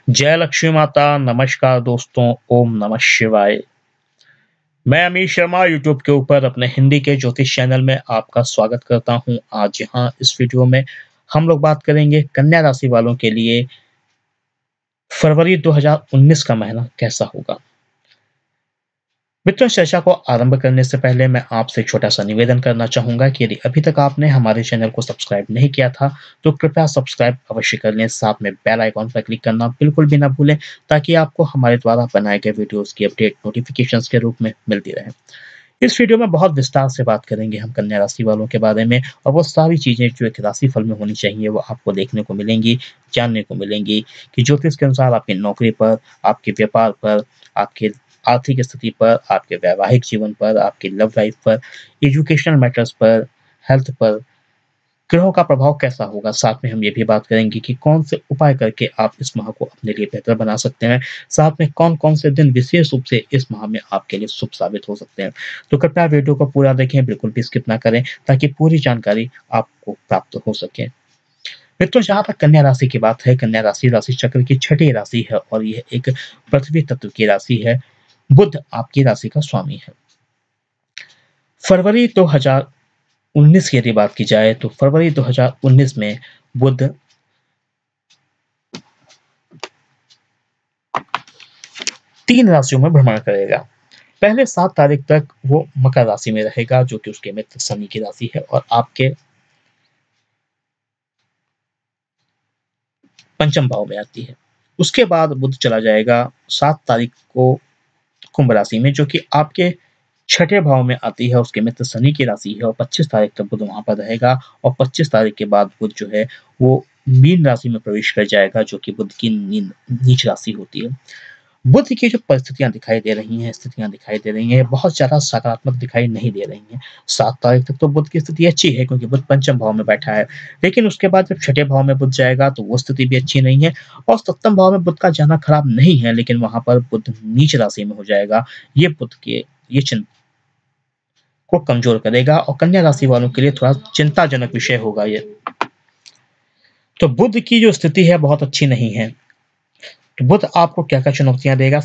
जय लक्ष्मी माता, नमस्कार दोस्तों, ओम नमः शिवाय। मैं अमीश शर्मा यूट्यूब के ऊपर अपने हिंदी के ज्योतिष चैनल में आपका स्वागत करता हूँ। आज यहाँ इस वीडियो में हम लोग बात करेंगे कन्या राशि वालों के लिए फरवरी 2019 का महीना कैसा होगा। मित्रों, चर्चा को आरंभ करने से पहले मैं आपसे छोटा-सा निवेदन करना चाहूँगा कि यदि अभी तक आपने हमारे चैनल को सब्सक्राइब नहीं किया था, तो कृपया सब्सक्राइब अवश्य कर लें। साथ में बेल आइकॉन पर क्लिक करना बिल्कुल भी ना भूलें, ताकि आपको हमारे द्वारा बनाए गए वीडियोज़ की अपडेट नोटिफ़िकेशंस के रूप में मिलती रहे। इस वीडियो में बहुत विस्तार से बात करेंगे हम कन्या राशि वालों के बारे में, और वो सारी चीज़ें जो एक राशिफल में होनी चाहिए, वो आपको देखने को मिलेंगी, जानने को मिलेंगी कि ज्योतिष के अनुसार आपकी नौकरी पर, आपके व्यापार पर, आपके आर्थिक स्थिति पर, आपके वैवाहिक जीवन पर, आपकी लव लाइफ पर, एजुकेशनल मैटर्स पर, हेल्थ पर, ग्रहों का प्रभाव कैसा होगा। साथ में हम ये भी बात करेंगे कि कौन से उपाय करके आप इस माह को अपने लिए बेहतर बना सकते हैं। साथ में कौन-कौन से दिन विशेष रूप से इस माह में आपके लिए शुभ साबित हो सकते हैं। तो कृपया वीडियो को पूरा देखें, बिल्कुल भी स्किप ना करें, ताकि पूरी जानकारी आपको प्राप्त हो सके। मित्रों, जहाँ तक कन्या राशि की बात है, कन्या राशि राशि चक्र की छठी राशि है और यह एक पृथ्वी तत्व की राशि है। बुध आपकी राशि का स्वामी है। फरवरी 2019 की यदि बात की जाए, तो फरवरी 2019 में बुध 3 राशियों में भ्रमण करेगा। पहले 7 तारीख तक वो मकर राशि में रहेगा, जो कि उसके मित्र शनि की राशि है और आपके पंचम भाव में आती है। उसके बाद बुध चला जाएगा 7 तारीख को कुंभ राशि में, जो कि आपके छठे भाव में आती है, उसके मित्र शनि की राशि है, और 25 तारीख तक बुध वहां पर रहेगा। और 25 तारीख के बाद बुध जो है वो मीन राशि में प्रवेश कर जाएगा, जो कि बुध की नीच राशि होती है। बुध की जो परिस्थितियां दिखाई दे रही हैं, स्थितियां दिखाई दे रही हैं, बहुत ज्यादा सकारात्मक दिखाई नहीं दे रही हैं। 7 तारीख तक तो बुध की स्थिति अच्छी है, क्योंकि बुध पंचम भाव में बैठा है। लेकिन उसके बाद जब छठे भाव में बुध जाएगा, तो वो स्थिति भी अच्छी नहीं है। और सप्तम भाव में बुध का जाना खराब नहीं है, लेकिन वहां पर बुध नीच राशि में हो जाएगा। ये बुध के ये चिंता को कमजोर करेगा और कन्या राशि वालों के लिए थोड़ा चिंताजनक विषय होगा ये। तो बुध की जो स्थिति है बहुत अच्छी नहीं है। तो बुध आपको क्या-क्या चुनौतियाँ देगा?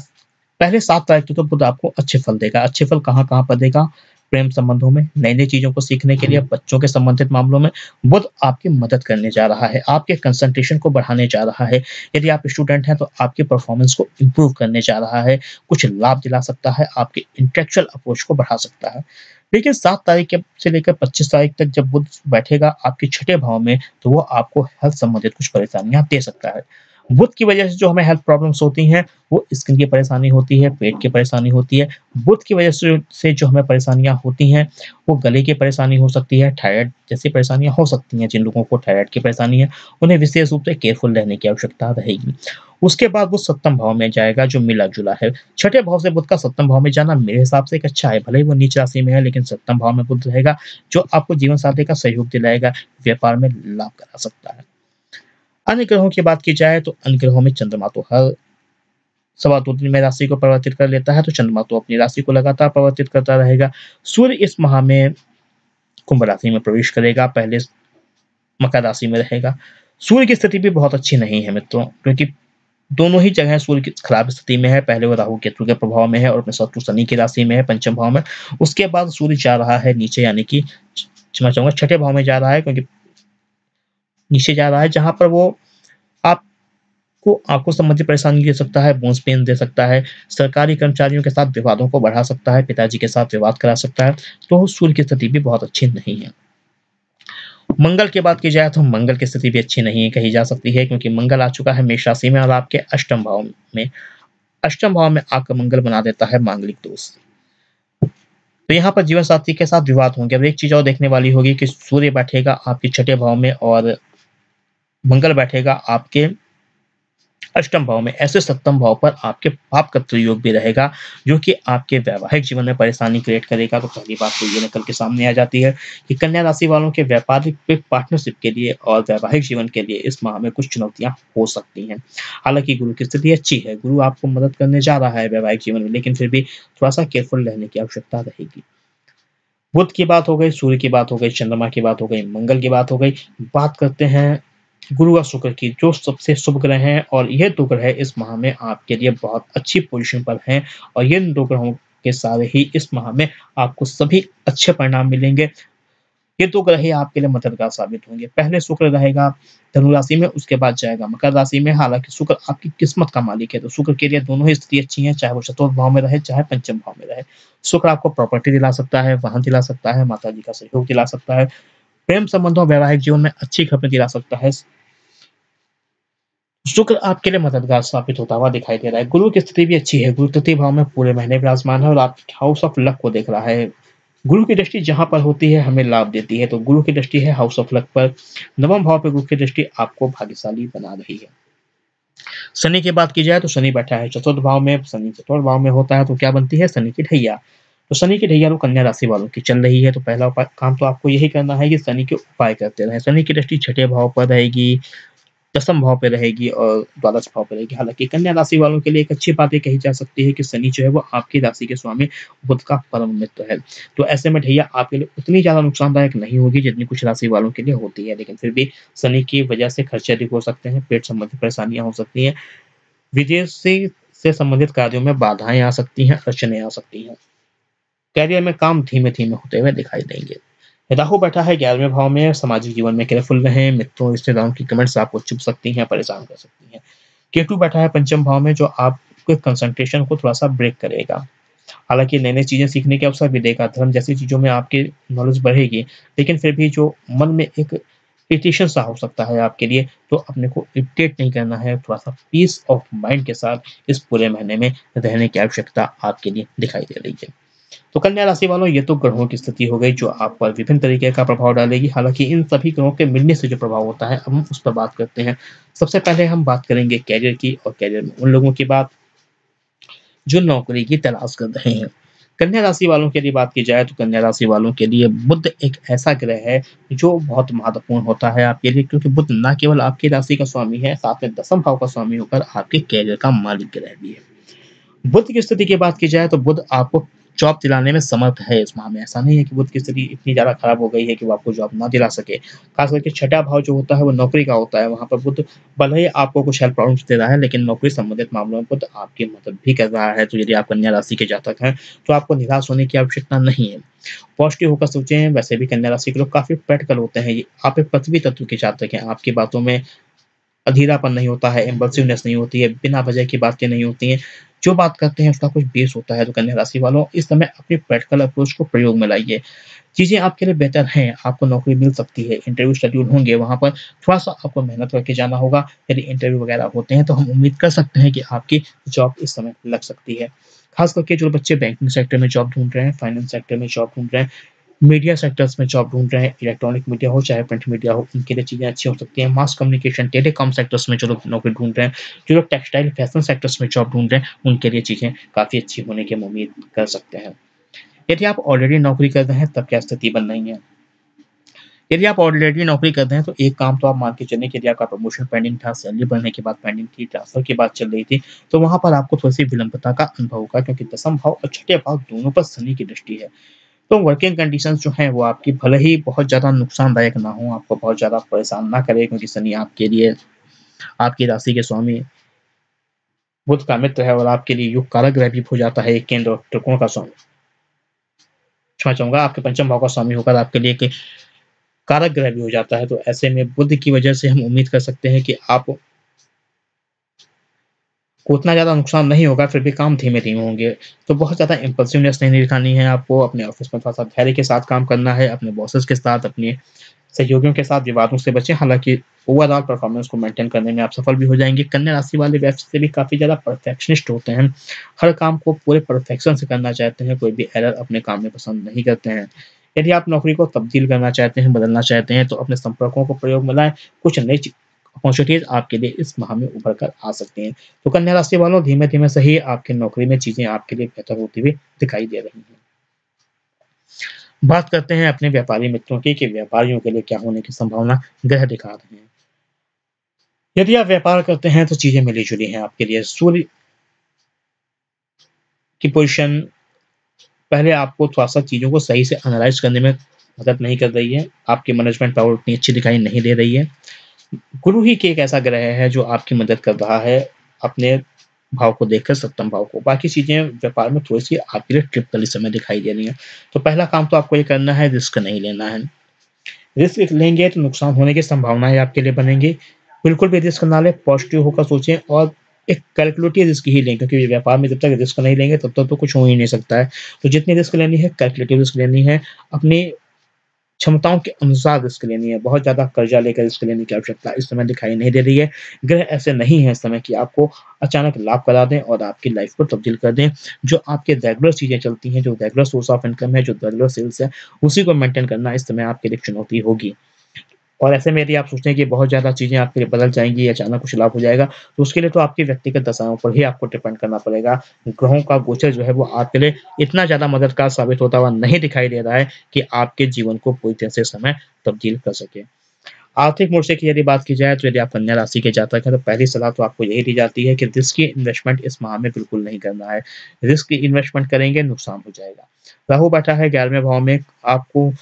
पहले 7 तारीख को तो बुध आपको अच्छे फल देगा। अच्छे फल कहाँ-कहाँ पर देगा? प्रेम संबंधों में, नई-नई चीज़ों को सीखने के लिए, बच्चों के संबंधित मामलों में बुध आपकी मदद करने जा रहा है, आपके कंसंट्रेशन को बढ़ाने जा रहा है। यदि आप स्टूडेंट हैं, तो आपके परफॉर्मेंस को इम्प्रूव करने जा रहा है, कुछ लाभ दिला सकता है, आपके इंटेलेक्चुअल अप्रोच को बढ़ा सकता है। लेकिन 7 तारीख के से लेकर 25 तारीख तक जब बुध बैठेगा आपके छठे भाव में, तो वो आपको हेल्थ संबंधित कुछ परेशानियाँ दे सकता है। बुध की वजह से जो हमें हेल्थ प्रॉब्लम्स होती हैं, वो स्किन की परेशानी होती है, पेट की परेशानी होती है। बुध की वजह से जो हमें परेशानियाँ होती हैं, वो गले की परेशानी हो सकती है, थायराइड जैसी परेशानियाँ हो सकती हैं। जिन लोगों को थायराइड की परेशानी है, उन्हें विशेष रूप से केयरफुल रहने की आवश्यकता रहेगी। उसके बाद वो सप्तम भाव में जाएगा, जो मिला-जुला है। छठे भाव से बुध का सप्तम भाव में जाना मेरे हिसाब से एक अच्छा है। भले ही वो नीच राशि में है, लेकिन सप्तम भाव में बुध रहेगा, जो आपको जीवन साथी का सहयोग दिलाएगा, व्यापार में लाभ करा सकता है। अन्य ग्रहों की बात की जाए, तो अन्य ग्रहों में चंद्रमा तो हर सवा 2 दिन में राशि को परिवर्तित कर लेता है, तो चंद्रमा तो अपनी राशि को लगातार परिवर्तित करता रहेगा। सूर्य इस माह में कुंभ राशि में प्रवेश करेगा, पहले मकर राशि में रहेगा। सूर्य की स्थिति भी बहुत अच्छी नहीं है मित्रों, क्योंकि दोनों ही जगह सूर्य की खराब स्थिति में है। पहले वो राहु केतु के प्रभाव में है और अपने शत्रु शनि की राशि में है, पंचम भाव में। उसके बाद सूर्य जा रहा है नीचे, यानी कि क्षमा चाहूँगा, छठे भाव में जा रहा है, क्योंकि नीचे जा रहा है, जहाँ पर वो आपको आँखों संबंधी परेशानी दे सकता है, बोन्स पेन दे सकता है, सरकारी कर्मचारियों के साथ विवादों को बढ़ा सकता है, पिताजी के साथ विवाद करा सकता है। तो सूर्य की स्थिति भी बहुत अच्छी नहीं है। मंगल की बात की जाए, तो मंगल की स्थिति भी अच्छी नहीं कही जा सकती है, क्योंकि मंगल आ चुका है मेष राशि में और आपके अष्टम भाव में। अष्टम भाव में आकर मंगल बना देता है मांगलिक दोष। तो यहाँ पर जीवन साथी के साथ विवाद होंगे। अब एक चीज़ और देखने वाली होगी कि सूर्य बैठेगा आपके छठे भाव में और मंगल बैठेगा आपके अष्टम भाव में। ऐसे सप्तम भाव पर आपके पाप का योग भी रहेगा, जो कि आपके वैवाहिक जीवन में परेशानी क्रिएट करेगा। तो पहली बात तो ये निकल के सामने आ जाती है कि कन्या राशि वालों के व्यापारिक पार्टनरशिप के लिए और वैवाहिक जीवन के लिए इस माह में कुछ चुनौतियां हो सकती हैं। हालांकि गुरु की स्थिति अच्छी है, गुरु आपको मदद करने जा रहा है वैवाहिक जीवन में, लेकिन फिर भी थोड़ा सा केयरफुल रहने की आवश्यकता रहेगी। बुध की बात हो गई, सूर्य की बात हो गई, चंद्रमा की बात हो गई, मंगल की बात हो गई। बात करते हैं गुरु और शुक्र की जो सबसे शुभ ग्रह हैं और ये 2 ग्रह इस माह में आपके लिए बहुत अच्छी पोज़ीशन पर हैं और ये 2 ग्रहों के साथ ही इस माह में आपको सभी अच्छे परिणाम मिलेंगे। ये 2 ग्रह ही आपके लिए मददगार साबित होंगे। पहले शुक्र रहेगा धनु राशि में, उसके बाद जाएगा मकर राशि में। हालाँकि शुक्र आपकी किस्मत का मालिक है, तो शुक्र के लिए दोनों ही स्थिति अच्छी हैं, चाहे वो चतुर्थ भाव में रहे, चाहे पंचम भाव में रहे। शुक्र आपको प्रॉपर्टी दिला सकता है, वाहन दिला सकता है, माताजी का सहयोग दिला सकता है, प्रेम संबंधों, वैवाहिक जीवन में अच्छी खबरें दिला सकता है। शुक्र आपके लिए मददगार साबित होता हुआ दिखाई दे रहा है। गुरु की स्थिति भी अच्छी है, गुरु तृतीय भाव में पूरे महीने विराजमान है और आपके हाउस ऑफ लक को देख रहा है। गुरु की दृष्टि जहाँ पर होती है हमें लाभ देती है, तो गुरु की दृष्टि है हाउस ऑफ लक पर। नवम भाव पे गुरु की दृष्टि आपको भाग्यशाली बना रही है। शनि की बात की जाए तो शनि बैठा है चतुर्थ भाव में, शनि चतुर्थ भाव में होता है तो क्या बनती है शनि की ढैया। तो शनि की ढैया तो कन्या राशि वालों की चल रही है, तो पहला उपाय काम तो आपको यही करना है कि शनि के उपाय करते रहें। शनि की दृष्टि छठे भाव पर रहेगी, दसम भाव पे रहेगी और द्वादश भाव पे रहेगी। हालाँकि कन्या राशि वालों के लिए एक अच्छी बात ये कही जा सकती है कि शनि जो है वो आपकी राशि के स्वामी बुध का परम मित्र है। तो ऐसे में ढैया आपके लिए उतनी ज़्यादा नुकसानदायक नहीं होगी जितनी कुछ राशि वालों के लिए होती है। लेकिन फिर भी शनि की वजह से खर्चे अधिक हो सकते हैं, पेट संबंधी परेशानियाँ हो सकती हैं, विदेशी से संबंधित कार्यों में बाधाएँ आ सकती हैं, अड़चनें आ सकती हैं। करियर में काम धीमे-धीमे होते हुए दिखाई देंगे। राहु बैठा है 11वें भाव में, सामाजिक जीवन में केयरफुल रहें, मित्रों, रिश्तेदारों की कमेंट्स आपको चुभ सकती हैं, परेशान कर सकती हैं। केतु बैठा है पंचम भाव में जो आपके कंसंट्रेशन को थोड़ा-सा ब्रेक करेगा। हालाँकि नई-नई चीज़ें सीखने के अवसर भी देगा, धर्म जैसी चीज़ों में आपकी नॉलेज बढ़ेगी, लेकिन फिर भी जो मन में एक इरिटेशन सा हो सकता है आपके लिए, तो अपने को इरिटेट नहीं करना है, थोड़ा-सा पीस ऑफ माइंड के साथ इस पूरे महीने में रहने की आवश्यकता आपके लिए दिखाई दे रही है। तो कन्या राशि वालों ये तो ग्रहों की स्थिति हो गई जो आप पर विभिन्न तरीके का प्रभाव डालेगी। हालाँकि इन सभी ग्रहों के मिलने से जो प्रभाव होता है, अब हम उस पर बात करते हैं। सबसे पहले हम बात करेंगे करियर की और करियर में उन लोगों की बात जो नौकरी की तलाश कर रहे हैं। कन्या राशि वालों के लिए बात की जाए तो कन्या राशि वालों के लिए बुध एक ऐसा ग्रह है जो बहुत महत्वपूर्ण होता है आपके लिए, क्योंकि बुध ना केवल आपकी राशि का स्वामी है, साथ में दसम भाव का स्वामी होकर आपके करियर का मालिक ग्रह भी है। बुध की स्थिति की बात की जाए तो बुध आपको जॉब दिलाने में समर्थ है इस माह में। ऐसा नहीं है कि बुध की स्थिति इतनी ज़्यादा खराब हो गई है कि वो आपको जॉब ना दिला सके। ख़ास करके छठा भाव जो होता है वो नौकरी का होता है। वहाँ पर बुध भले ही आपको कुछ हेल्थ प्रॉब्लम्स दे रहा है, लेकिन नौकरी संबंधित मामलों में बुध आपकी मदद भी कर रहा है। तो यदि आप कन्या राशि के जातक हैं, तो आपको निराश होने की आवश्यकता नहीं है। पॉज़िटिव होकर सोचें, वैसे भी कन्या राशि के लोग काफ़ी प्रैक्टिकल होते हैं। ये आप एक पृथ्वी तत्व के जातक हैं। आपकी बातों में अधीरापन नहीं होता है, इम्पल्सिवनेस नहीं होती है, बिना वजह की बातें नहीं होती हैं। जो बात करते हैं उसका कुछ बेस होता है, तो कन्या राशि वालों इस समय अपनी प्रैक्टिकल अप्रोच को प्रयोग में लाइए। चीज़ें आपके लिए बेहतर हैं, आपको नौकरी मिल सकती है, इंटरव्यू शेड्यूल होंगे, वहाँ पर थोड़ा-सा आपको मेहनत करके जाना होगा। यदि इंटरव्यू वगैरह होते हैं तो हम उम्मीद कर सकते हैं कि आपकी जॉब इस समय लग सकती है। ख़ास करके जो बच्चे बैंकिंग सेक्टर में जॉब ढूँढ रहे हैं, फाइनेंस सेक्टर में जॉब ढूँढ रहे हैं, मीडिया सेक्टर्स में जॉब ढूँढ रहे हैं, इलेक्ट्रॉनिक मीडिया हो चाहे प्रिंट मीडिया हो, उनके लिए चीज़ें अच्छी हो सकती हैं। मास कम्युनिकेशन, टेलीकॉम सेक्टर्स में जो लोग नौकरी ढूँढ रहे हैं, जो लोग टेक्सटाइल, फैशन सेक्टर्स में जॉब ढूँढ रहे हैं, उनके लिए चीज़ें काफ़ी अच्छी होने की हम उम्मीद कर सकते हैं। यदि आप ऑलरेडी नौकरी कर रहे हैं, तब क्या स्थिति बन रही है? यदि आप ऑलरेडी नौकरी कर रहे हैं, तो एक काम तो आप मान के चलें कि यदि आपका प्रमोशन पेंडिंग था, सैलरी बढ़ने की बात पेंडिंग थी, ट्रांसफर की बात चल रही थी, तो वहाँ पर आपको थोड़ी-सी विलंबता का अनुभव होगा, क्योंकि दसम भाव और छठे भाव दोनों पर शनि की दृष्टि है। तो वर्किंग कंडीशंस जो हैं वो आपकी भले ही बहुत ज़्यादा नुकसानदायक ना हो, आपको बहुत ज़्यादा परेशान ना करे, क्योंकि शनि आपके लिए आपकी राशि के स्वामी बुध का मित्र है और आपके लिए युग कारक ग्रह भी हो जाता है, एक केंद्र और त्रिकोण का स्वामी। क्षमा चाहूँगा, आपके पंचम भाव का स्वामी होकर आपके लिए एक कारक ग्रह भी हो जाता है। तो ऐसे में बुध की वजह से हम उम्मीद कर सकते हैं कि आप को उतना ज़्यादा नुकसान नहीं होगा, फिर भी काम धीमे-धीमे होंगे। तो बहुत ज़्यादा इम्पल्सिवनेस नहीं दिखानी है आपको, अपने ऑफ़िस में थोड़ा-सा धैर्य के साथ काम करना है, अपने बॉसेस के साथ, अपने सहयोगियों के साथ विवादों से बचें। हालाँकि ओवरऑल परफ़ॉर्मेंस को मेंटेन करने में आप सफल भी हो जाएँगे। कन्या राशि वाले वैसे भी काफ़ी ज़्यादा परफेक्शनिस्ट होते हैं। हर काम को पूरे परफेक्शन से करना चाहते हैं, कोई भी एरर अपने काम में पसंद नहीं करते हैं। यदि आप नौकरी को तब्दील करना चाहते हैं, बदलना चाहते हैं, तो अपने संपर्कों को प्रयोग में लाएँ। कुछ नई अपॉर्च्युनिटीज़ आपके लिए इस माह में उभर कर आ सकती हैं। तो कन्या राशि वालों, धीमे-धीमे सही आपकी नौकरी में चीज़ें आपके लिए बेहतर होती हुई दिखाई दे रही हैं। बात करते हैं अपने व्यापारी मित्रों की कि व्यापारियों के लिए क्या होने की संभावना ग्रह दिखा रहे हैं। यदि आप व्यापार करते हैं तो चीज़ें मिली-जुली हैं आपके लिए। सूर्य की पोज़ीशन पहले आपको थोड़ा-सा चीज़ों को सही से एनालाइज़ करने में मदद नहीं कर रही है। आपकी मैनेजमेंट पावर उतनी अच्छी दिखाई नहीं दे रही है। गुरु ही के एक ऐसा ग्रह है जो आपकी मदद कर रहा है अपने भाव को देखकर, सप्तम भाव को। बाकी चीज़ें व्यापार में थोड़ी-सी आपके लिए टिपिकल इस समय दिखाई दे रही हैं। तो पहला काम तो आपको ये करना है, रिस्क नहीं लेना है। रिस्क लेंगे तो नुकसान होने की संभावनाएँ आपके लिए बनेंगी। बिल्कुल भी रिस्क ना लें, पॉज़िटिव होकर सोचें और एक कैलकुलेटिव रिस्क ही लें, क्योंकि व्यापार में जब तक रिस्क नहीं लेंगे तब तक तो कुछ हो ही नहीं सकता है। तो जितनी रिस्क लेनी है, कैलकुलेटिव रिस्क लेनी है, अपनी क्षमताओं के अनुसार रिस्क लेनी है। बहुत ज़्यादा कर्ज़ा लेकर रिस्क लेने की आवश्यकता इस समय दिखाई नहीं दे रही है। ग्रह ऐसे नहीं हैं इस समय कि आपको अचानक लाभ करा दें और आपकी लाइफ़ को तब्दील कर दें। जो आपके रेगुलर चीज़ें चलती हैं, जो रेगुलर सोर्स ऑफ इनकम है, जो रेगुलर सेल्स है, उसी को मेंटेन करना इस समय आपके लिए चुनौती होगी। और ऐसे में यदि आप सोचते हैं कि बहुत ज़्यादा चीज़ें आपके लिए बदल जाएँगी, अचानक कुछ लाभ हो जाएगा, तो उसके लिए तो आपकी व्यक्तिगत दशाओं पर ही आपको डिपेंड करना पड़ेगा। ग्रहों का गोचर जो है वो आपके लिए इतना ज़्यादा मददगार साबित होता हुआ नहीं दिखाई दे रहा है कि आपके जीवन को पूरी तरह से इस समय तब्दील कर सके। आर्थिक मोर्चे की यदि बात की जाए तो यदि आप कन्या राशि के जातक हैं तो पहली सलाह तो आपको यही दी जाती है कि रिस्की इन्वेस्टमेंट इस माह में बिल्कुल नहीं करना है। रिस्की इन्वेस्टमेंट करेंगे नुकसान हो जाएगा। राहु बैठा है 11वें भाव में, आपको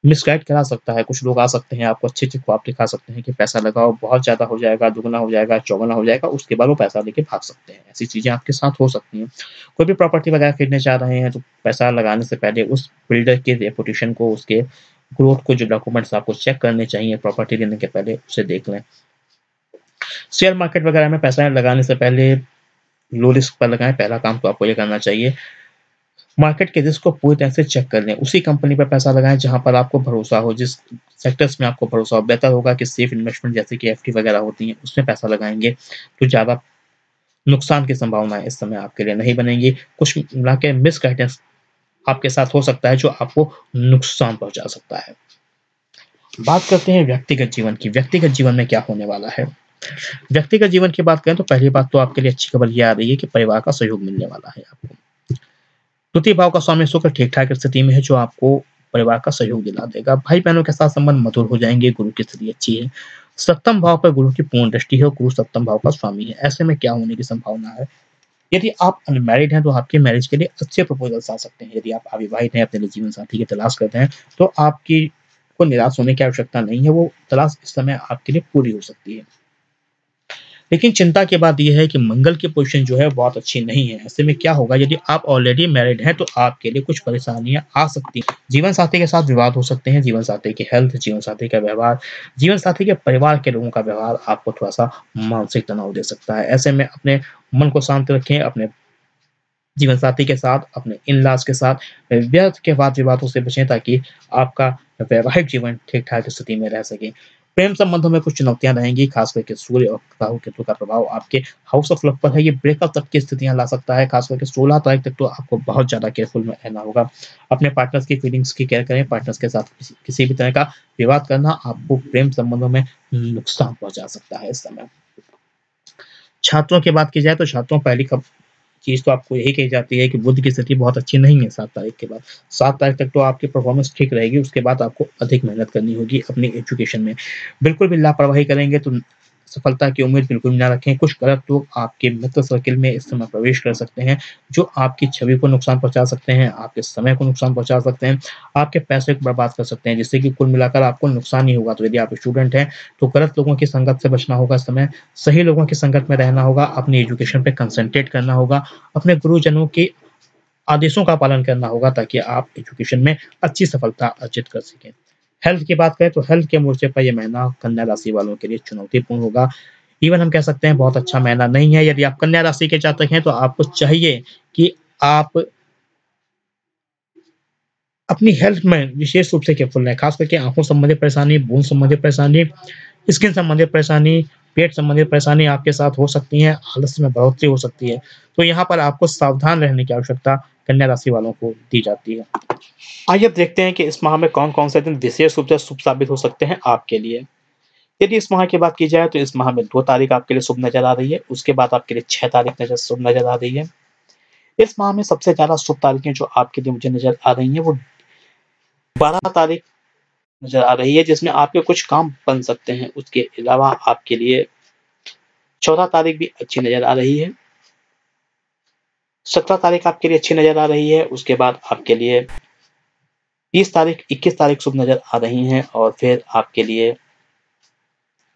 मिसगाइड करा सकता है। कुछ लोग आ सकते हैं, आपको अच्छे-अच्छे ख्वाब दिखा सकते हैं कि पैसा लगाओ, बहुत ज़्यादा हो जाएगा, दुगना हो जाएगा, चौगुना हो जाएगा, उसके बाद वो पैसा लेके भाग सकते हैं। ऐसी चीज़ें आपके साथ हो सकती हैं। कोई भी प्रॉपर्टी वगैरह खरीदने जा रहे हैं, तो पैसा लगाने से पहले उस बिल्डर के रेपुटेशन को, उसके ग्रोथ को, जो डॉक्यूमेंट्स आपको चेक करने चाहिए प्रॉपर्टी लेने के पहले, उसे देख लें। शेयर मार्केट वगैरह में पैसा लगाने से पहले लो रिस्क पर लगाएँ, पहला काम तो आपको ये करना चाहिए। मार्केट के रिस्क को पूरी तरह से चेक कर लें। उसी कंपनी पे पैसा लगाएँ जहाँ पर आपको भरोसा हो, जिस सेक्टर्स में आपको भरोसा हो। बेहतर होगा कि सेफ इन्वेस्टमेंट जैसे कि एफडी वगैरह होती हैं, उसमें पैसा लगाएँगे, तो ज़्यादा नुकसान की संभावनाएँ इस समय आपके लिए नहीं बनेंगी। कुछ मिला के मिसगाइडेंस आपके साथ हो सकता है, जो आपको नुकसान पहुँचा सकता है। बात करते हैं व्यक्तिगत जीवन की। व्यक्तिगत जीवन में क्या होने वाला है? व्यक्तिगत जीवन की बात करें तो पहली बात तो आपके लिए अच्छी खबर ये आ रही है कि परिवार का सहयोग मिलने वाला है आपको। तृतीय भाव का स्वामी शुक्र ठीक-ठाक स्थिति में है, जो आपको परिवार का सहयोग दिला देगा। भाई-बहनों के साथ संबंध मधुर हो जाएँगे, गुरु की स्थिति अच्छी है। सप्तम भाव पर गुरु की पूर्ण दृष्टि है और गुरु सप्तम भाव का स्वामी है। ऐसे में क्या होने की संभावना है? यदि आप अनमैरिड हैं, तो आपके मैरिज के लिए अच्छे प्रपोज़ल्स आ सकते हैं। यदि आप अविवाहित हैं, अपने लिए जीवन साथी की तलाश करते हैं, तो आपकी को निराश होने की आवश्यकता नहीं है, वो तलाश इस समय आपके लिए पूरी हो सकती है। लेकिन चिंता की बात ये है कि मंगल की पोज़ीशन जो है बहुत अच्छी नहीं है। ऐसे में क्या होगा, यदि आप ऑलरेडी मैरिड हैं तो आपके लिए कुछ परेशानियाँ आ सकती हैं। जीवनसाथी के साथ विवाद हो सकते हैं, जीवनसाथी की हेल्थ, जीवनसाथी का व्यवहार, जीवनसाथी के परिवार के लोगों का व्यवहार आपको थोड़ा-सा मानसिक तनाव दे सकता है। ऐसे में अपने मन को शांत रखें, अपने जीवनसाथी के साथ, अपने इन-लॉज़ के साथ व्यर्थ के वाद-विवादों से बचें, ताकि आपका वैवाहिक जीवन ठीक-ठाक स्थिति में रह सके। प्रेम संबंधों में कुछ चुनौतियाँ रहेंगी, खास करके सूर्य और राहु केतु का प्रभाव आपके हाउस ऑफ लव पर है। ये ब्रेकअप तक की स्थितियाँ ला सकता है, खास करके 16 तारीख तक तो आपको बहुत ज़्यादा केयरफुल में रहना होगा। अपने पार्टनर्स की फीलिंग्स की केयर करें, पार्टनर्स के साथ किसी किसी भी तरह का विवाद करना आपको प्रेम संबंधों में नुकसान पहुँचा सकता है इस समय। छात्रों की बात की जाए तो छात्रों पहली चीज़ तो आपको यही कही जाती है कि बुध की स्थिति बहुत अच्छी नहीं है 7 तारीख के बाद। 7 तारीख तक तो आपकी परफ़ॉर्मेंस ठीक रहेगी, उसके बाद आपको अधिक मेहनत करनी होगी अपनी एजुकेशन में। बिल्कुल भी लापरवाही करेंगे तो सफलता की उम्मीद बिल्कुल भी ना रखें। कुछ गलत लोग आपके मित्र सर्किल में इस समय प्रवेश कर सकते हैं, जो आपकी छवि को नुकसान पहुँचा सकते हैं, आपके समय को नुकसान पहुँचा सकते हैं, आपके पैसे को बर्बाद कर सकते हैं, जिससे कि कुल मिलाकर आपको नुकसान ही होगा। तो यदि आप स्टूडेंट हैं, तो गलत लोगों की संगत से बचना होगा इस समय, सही लोगों की संगत में रहना होगा, अपनी एजुकेशन पे कंसंट्रेट करना होगा, अपने गुरुजनों के आदेशों का पालन करना होगा, ताकि आप एजुकेशन में अच्छी सफलता अर्जित कर सकें। हेल्थ की बात करें तो हेल्थ के मोर्चे पर ये महीना कन्या राशि वालों के लिए चुनौतीपूर्ण होगा। इवन हम कह सकते हैं बहुत अच्छा महीना नहीं है। यदि आप कन्या राशि के जातक हैं तो आपको चाहिए कि आप अपनी हेल्थ में विशेष रूप से केयरफुल रहें, खास करके आँखों संबंधित परेशानी, बूँद संबंधित परेशानी, स्किन संबंधित परेशानी, पेट संबंधित परेशानी आपके साथ हो सकती हैं, आलस्य में बढ़ोतरी हो सकती है। तो यहाँ पर आपको सावधान रहने की आवश्यकता कन्या राशि वालों को दी जाती है। आइए अब देखते हैं कि इस माह में कौन-कौन से दिन विशेष रूप से शुभ साबित हो सकते हैं आपके लिए। यदि इस माह की बात की जाए तो इस माह में 2 तारीख आपके लिए शुभ नज़र आ रही है, उसके बाद आपके लिए 6 तारीख शुभ नज़र आ रही है। इस माह में सबसे ज़्यादा शुभ तारीखें जो आपके लिए मुझे नज़र आ रही हैं, वो 12 तारीख नज़र आ रही है, जिसमें आपके कुछ काम बन सकते हैं। उसके अलावा आपके लिए 14 तारीख भी अच्छी नज़र आ रही है। 17 तारीख आपके लिए अच्छी नज़र आ रही है। उसके बाद आपके लिए 30 तारीख, 21 तारीख शुभ नज़र आ रही हैं और फिर आपके लिए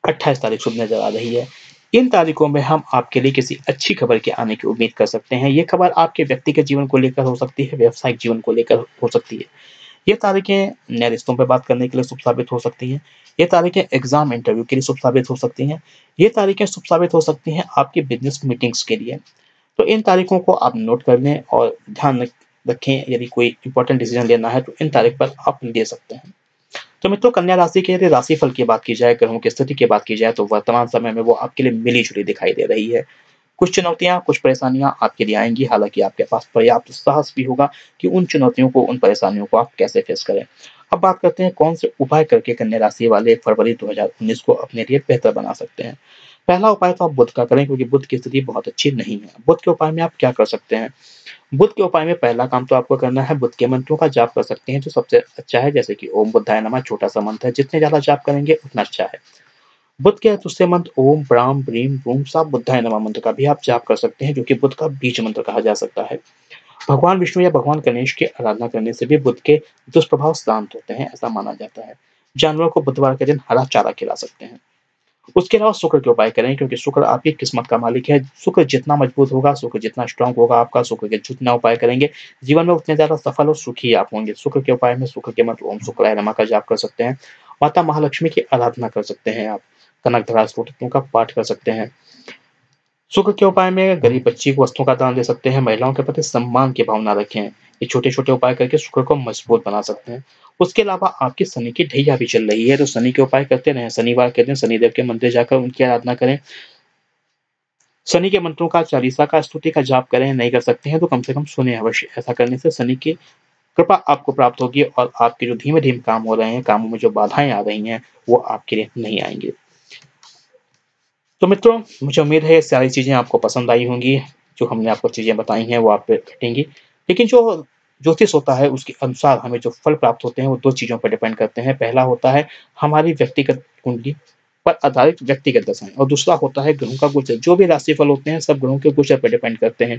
28 तारीख शुभ नज़र आ रही है। इन तारीखों में हम आपके लिए किसी अच्छी खबर के आने की उम्मीद कर सकते हैं। ये खबर आपके व्यक्तिगत जीवन को लेकर हो सकती है, व्यावसायिक जीवन को लेकर हो सकती है। ये तारीखें नए रिश्तों पे बात करने के लिए शुभ साबित हो सकती हैं। ये तारीखें एग्ज़ाम, इंटरव्यू के लिए शुभ साबित हो सकती हैं। ये तारीखें शुभ साबित हो सकती हैं आपकी बिज़नेस मीटिंग्स के लिए। तो इन तारीखों को आप नोट कर लें और ध्यान रखें, यदि कोई इम्पोर्टेंट डिसीजन लेना है तो इन तारीख पर आप ले सकते हैं। तो मित्रों, कन्या राशि के यदि राशिफल की बात की जाए, ग्रहों की स्थिति की बात की जाए, तो वर्तमान समय में वो आपके लिए मिली-जुली दिखाई दे रही है। कुछ चुनौतियाँ, कुछ परेशानियाँ आपके लिए आएँगी, हालाँकि आपके पास पर्याप्त साहस भी होगा कि उन चुनौतियों को, उन परेशानियों को आप कैसे फेस करें। अब बात करते हैं कौन से उपाय करके कन्या राशि वाले फरवरी 2019 को अपने लिए बेहतर बना सकते हैं। पहला उपाय तो आप बुध का करें, क्योंकि बुध की स्थिति बहुत अच्छी नहीं है। बुध के उपाय में आप क्या कर सकते हैं? बुध के उपाय में पहला काम तो आपको करना है, बुध के मंत्रों का जाप कर सकते हैं, जो सबसे अच्छा है, जैसे कि ओम बुद्धाय नमः छोटा-सा मंत्र है, जितने ज़्यादा जाप करेंगे उतना अच्छा है। बुध के दूसरे मंत्र ओम ब्राम ब्रीम बूम सा बुद्धाय नमः मंत्र का भी आप जाप कर सकते हैं, जो कि बुध का बीज मंत्र कहा जा सकता है। भगवान विष्णु या भगवान गणेश की आराधना करने से भी बुध के दुष्प्रभाव शांत होते हैं, ऐसा माना जाता है। जानवरों को बुधवार के दिन हरा चारा खिला सकते हैं। उसके अलावा शुक्र के उपाय करें, क्योंकि शुक्र आपकी किस्मत का मालिक है। शुक्र जितना मजबूत होगा, शुक्र जितना स्ट्रांग होगा आपका, शुक्र के जितना उपाय करेंगे, जीवन में उतने ज़्यादा सफल और सुखी आप होंगे। शुक्र के उपाय में शुक्र के मंत्र ओम शुक्राय नमः का जाप कर सकते हैं। माता महालक्ष्मी की आराधना कर सकते हैं आप। कनकधारा स्तोत्रों का पाठ कर सकते हैं। शुक्र के उपाय में गरीब बच्ची को वस्त्रों का दान दे सकते हैं। महिलाओं के प्रति सम्मान की भावना रखें। ये छोटे-छोटे उपाय करके शुक्र को मजबूत बना सकते हैं। उसके अलावा आपकी शनि की ढैया भी चल रही है, तो शनि के उपाय करते रहें। शनिवार के दिन शनिदेव के मंदिर जाकर उनकी आराधना करें। शनि के मंत्रों का, चालीसा का, स्तुति का जाप करें। नहीं कर सकते हैं तो कम से कम सुनें अवश्य। ऐसा करने से शनि की कृपा आपको प्राप्त होगी और आपके जो धीमे-धीमे काम हो रहे हैं, कामों में जो बाधाएँ आ रही हैं, वो आपके लिए नहीं आएँगी। तो मित्रों, मुझे उम्मीद है ये सारी चीज़ें आपको पसंद आई होंगी। जो हमने आपको चीज़ें बताई हैं वो आप पे घटेंगी। लेकिन जो ज्योतिष होता है उसके अनुसार हमें जो फल प्राप्त होते हैं वो 2 चीज़ों पर डिपेंड करते हैं। पहला होता है हमारी व्यक्तिगत कुंडली पर आधारित व्यक्तिगत दशाएँ, और दूसरा होता है ग्रहों का गोचर। जो भी राशिफल होते हैं सब ग्रहों के गोचर पर डिपेंड करते हैं।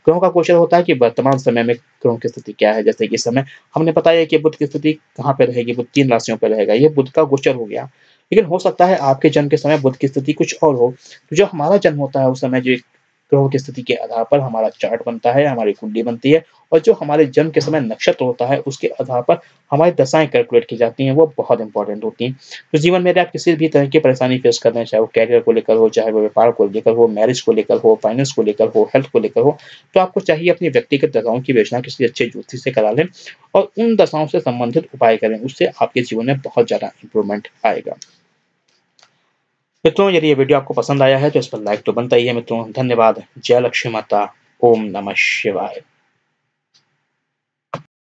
ग्रहों का गोचर होता है कि वर्तमान समय में ग्रहों की स्थिति क्या है। जैसे कि इस समय हमने बताया कि बुध की स्थिति कहाँ पे रहेगी, बुध 3 राशियों पे रहेगा। ये बुध का गोचर हो गया। लेकिन हो सकता है आपके जन्म के समय बुध की स्थिति कुछ और हो। तो जो हमारा जन्म होता है उस समय जो ग्रहों की स्थिति के आधार पर हमारा चार्ट बनता है, हमारी कुंडली बनती है, और जो हमारे जन्म के समय नक्षत्र होता है उसके आधार पर हमारी दशाएँ कैलकुलेट की जाती हैं, वो बहुत इम्पोर्टेंट होती हैं। तो जीवन में यदि आप किसी भी तरह की परेशानी फेस कर रहे हैं, चाहे वो करियर को लेकर हो, चाहे वो व्यापार को लेकर हो, मैरिज को लेकर हो, फाइनेंस को लेकर हो, हेल्थ को लेकर हो, तो आपको चाहिए अपनी व्यक्तिगत दशाओं की विवेचना किसी अच्छे ज्योतिषी से करा लें और उन दशाओं से संबंधित उपाय करें। उससे आपके जीवन में बहुत ज़्यादा इम्प्रूवमेंट आएगा। मित्रों, यदि ये वीडियो आपको पसंद आया है तो इस पर लाइक तो बनता ही है मित्रों। धन्यवाद। जय लक्ष्मी माता। ओम नमः शिवाय।